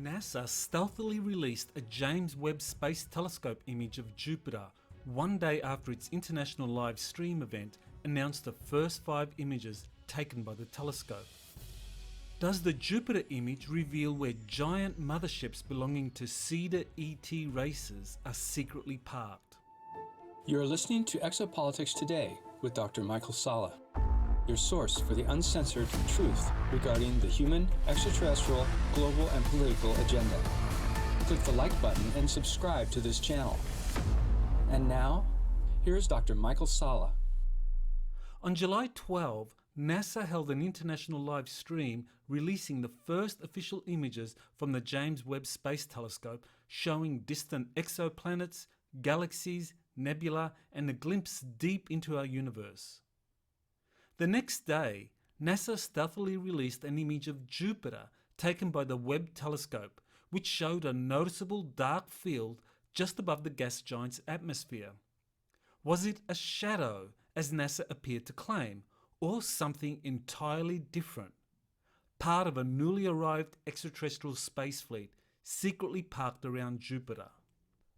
NASA stealthily released a James Webb Space Telescope image of Jupiter one day after its international live stream event announced the first 5 images taken by the telescope. Does the Jupiter image reveal where giant motherships belonging to Cedar ET racers are secretly parked? You're listening to Exopolitics Today with Dr. Michael Salla, your source for the uncensored truth regarding the human, extraterrestrial, global, and political agenda. Click the like button and subscribe to this channel. And now, here's Dr. Michael Salla. On July 12, NASA held an international live stream releasing the first official images from the James Webb Space Telescope showing distant exoplanets, galaxies, nebula, and a glimpse deep into our universe. The next day, NASA stealthily released an image of Jupiter taken by the Webb telescope, which showed a noticeable dark field just above the gas giant's atmosphere. Was it a shadow, as NASA appeared to claim, or something entirely different? Part of a newly arrived extraterrestrial space fleet secretly parked around Jupiter.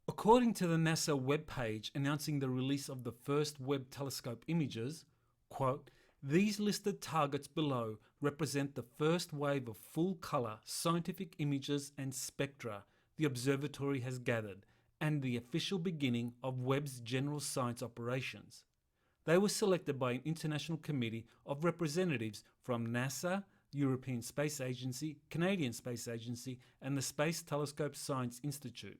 According to the NASA webpage announcing the release of the first Webb telescope images, quote, "These listed targets below represent the first wave of full-color scientific images and spectra the observatory has gathered and the official beginning of Webb's general science operations. They were selected by an international committee of representatives from NASA, European Space Agency, Canadian Space Agency, and the Space Telescope Science Institute.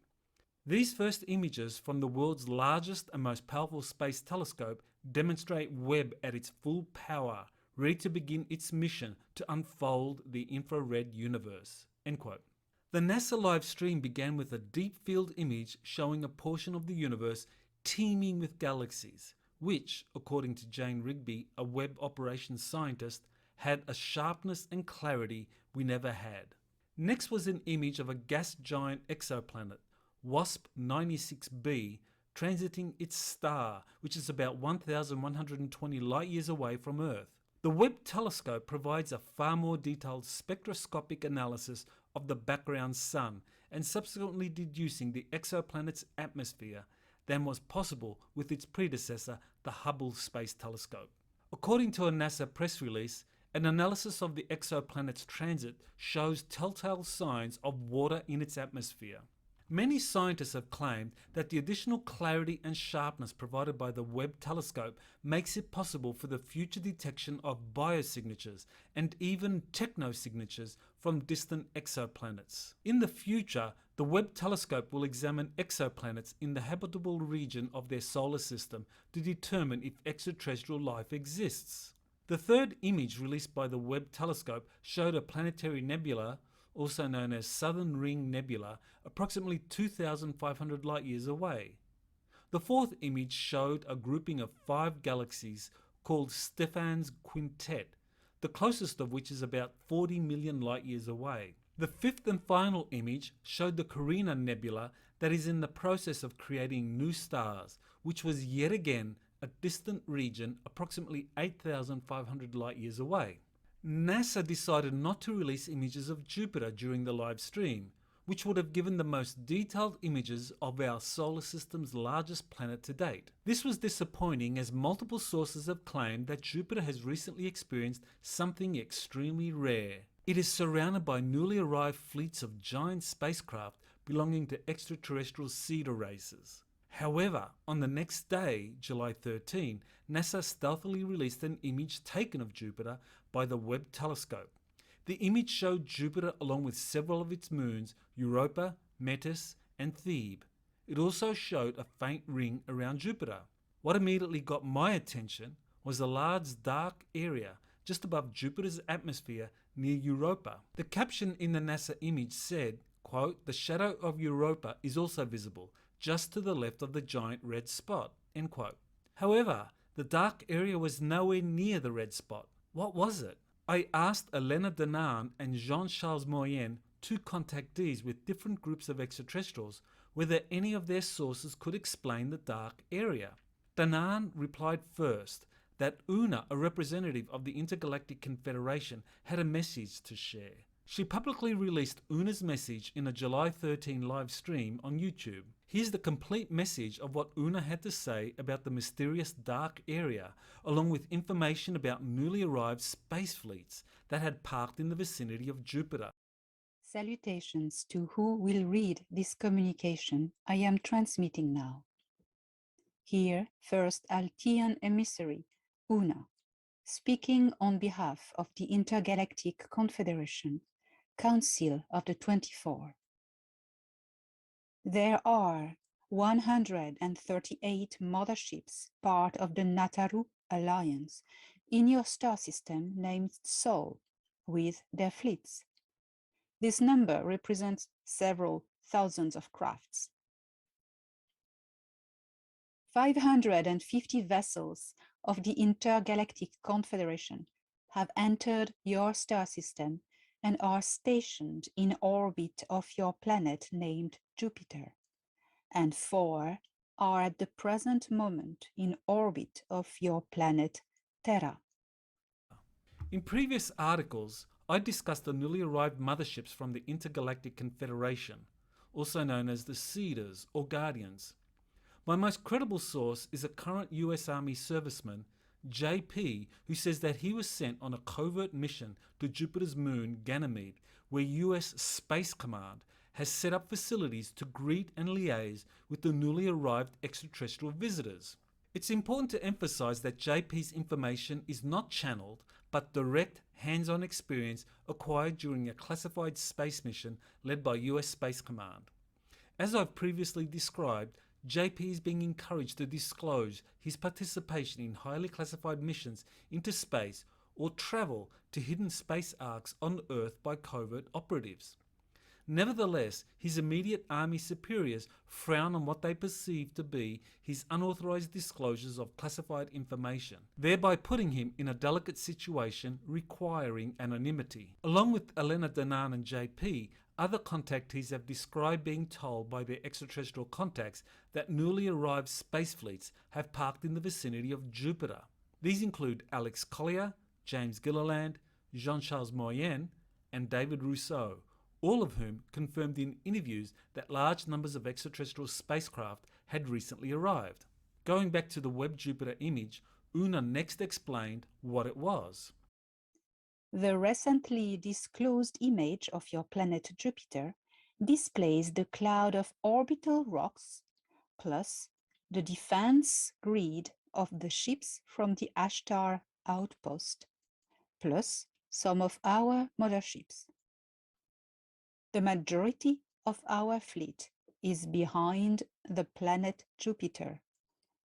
These first images from the world's largest and most powerful space telescope demonstrate Webb at its full power, ready to begin its mission to unfold the infrared universe." End quote. The NASA live stream began with a deep field image showing a portion of the universe teeming with galaxies, which, according to Jane Rigby, a Webb operations scientist, had a sharpness and clarity we never had. Next was an image of a gas giant exoplanet, WASP 96b, transiting its star, which is about 1,120 light-years away from Earth. The Webb telescope provides a far more detailed spectroscopic analysis of the background sun and subsequently deducing the exoplanet's atmosphere than was possible with its predecessor, the Hubble Space Telescope. According to a NASA press release, an analysis of the exoplanet's transit shows telltale signs of water in its atmosphere. Many scientists have claimed that the additional clarity and sharpness provided by the Webb telescope makes it possible for the future detection of biosignatures and even technosignatures from distant exoplanets. In the future, the Webb telescope will examine exoplanets in the habitable region of their solar system to determine if extraterrestrial life exists. The third image released by the Webb telescope showed a planetary nebula, also known as Southern Ring Nebula, approximately 2,500 light-years away. The fourth image showed a grouping of 5 galaxies called Stephan's Quintet, the closest of which is about 40 million light-years away. The fifth and final image showed the Carina Nebula that is in the process of creating new stars, which was yet again a distant region approximately 8,500 light-years away. NASA decided not to release images of Jupiter during the live stream, which would have given the most detailed images of our solar system's largest planet to date. This was disappointing as multiple sources have claimed that Jupiter has recently experienced something extremely rare. It is surrounded by newly arrived fleets of giant spacecraft belonging to extraterrestrial Cedar racers. However, on the next day, July 13, NASA stealthily released an image taken of Jupiter by the Webb telescope. The image showed Jupiter along with several of its moons, Europa, Metis, and Thebe. It also showed a faint ring around Jupiter. What immediately got my attention was a large dark area just above Jupiter's atmosphere near Europa. The caption in the NASA image said, quote, "The shadow of Europa is also visible, just to the left of the giant red spot," end quote. However, the dark area was nowhere near the red spot. What was it? I asked Elena Danan and Jean-Charles Moyen, 2 contactees with different groups of extraterrestrials, whether any of their sources could explain the dark area. Danan replied first that Una, a representative of the Intergalactic Confederation, had a message to share. She publicly released Una's message in a July 13 live stream on YouTube. Here's the complete message of what Una had to say about the mysterious dark area, along with information about newly arrived space fleets that had parked in the vicinity of Jupiter. Salutations to who will read this communication I am transmitting now. Here, first Altian emissary, Una, speaking on behalf of the Intergalactic Confederation, Council of the 24. There are 138 motherships, part of the Nataru Alliance, in your star system named Sol, with their fleets. This number represents several thousands of crafts. 550 vessels of the Intergalactic Confederation have entered your star system and are stationed in orbit of your planet named Jupiter, and 4 are at the present moment in orbit of your planet Terra. In previous articles, I discussed the newly arrived motherships from the Intergalactic Confederation, also known as the Seguidores or Guardians. My most credible source is a current US Army serviceman, JP, who says that he was sent on a covert mission to Jupiter's moon Ganymede, where US Space Command has set up facilities to greet and liaise with the newly arrived extraterrestrial visitors. It's important to emphasize that JP's information is not channeled, but direct hands-on experience acquired during a classified space mission led by US Space Command. As I've previously described, JP is being encouraged to disclose his participation in highly classified missions into space or travel to hidden space arcs on Earth by covert operatives. Nevertheless, his immediate army superiors frown on what they perceive to be his unauthorized disclosures of classified information, thereby putting him in a delicate situation requiring anonymity. Along with Elena Danan and JP, other contactees have described being told by their extraterrestrial contacts that newly arrived space fleets have parked in the vicinity of Jupiter. These include Alex Collier, James Gilliland, Jean-Charles Moyen, and David Rousseau, all of whom confirmed in interviews that large numbers of extraterrestrial spacecraft had recently arrived. Going back to the Web Jupiter image, Una next explained what it was. The recently disclosed image of your planet Jupiter displays the cloud of orbital rocks plus the defense grid of the ships from the Ashtar outpost, plus some of our motherships. The majority of our fleet is behind the planet Jupiter,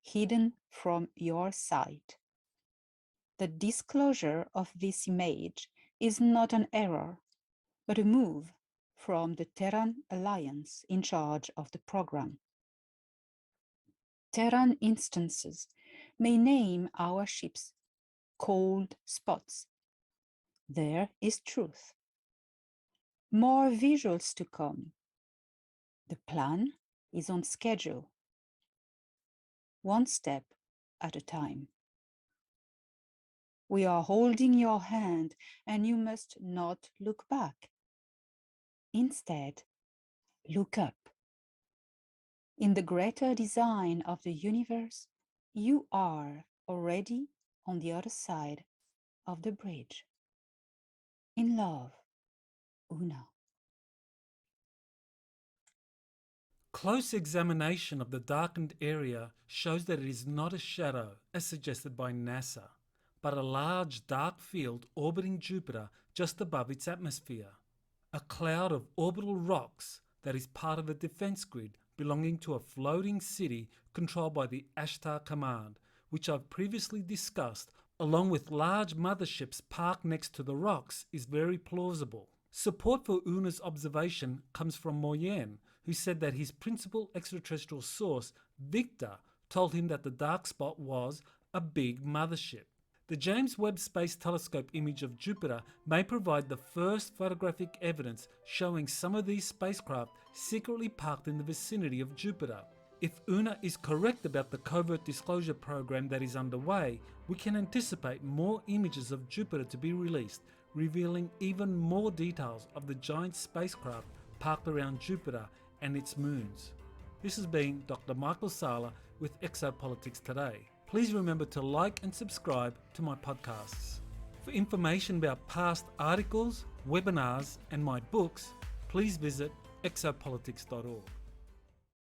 hidden from your sight. The disclosure of this image is not an error, but a move from the Terran Alliance in charge of the program. Terran instances may name our ships cold spots. There is truth. More visuals to come. The plan is on schedule, one step at a time. We are holding your hand, and you must not look back. Instead, look up. In the greater design of the universe, you are already on the other side of the bridge. In love, Una. Close examination of the darkened area shows that it is not a shadow, as suggested by NASA, but a large dark field orbiting Jupiter just above its atmosphere. A cloud of orbital rocks that is part of a defense grid belonging to a floating city controlled by the Ashtar Command, which I've previously discussed, along with large motherships parked next to the rocks, is very plausible. Support for Una's observation comes from Moyen, who said that his principal extraterrestrial source, Victor, told him that the dark spot was a big mothership. The James Webb Space Telescope image of Jupiter may provide the first photographic evidence showing some of these spacecraft secretly parked in the vicinity of Jupiter. If Una is correct about the covert disclosure program that is underway, we can anticipate more images of Jupiter to be released, revealing even more details of the giant spacecraft parked around Jupiter and its moons. This has been Dr. Michael Sala with Exopolitics Today. Please remember to like and subscribe to my podcasts. For information about past articles, webinars and my books, please visit exopolitics.org.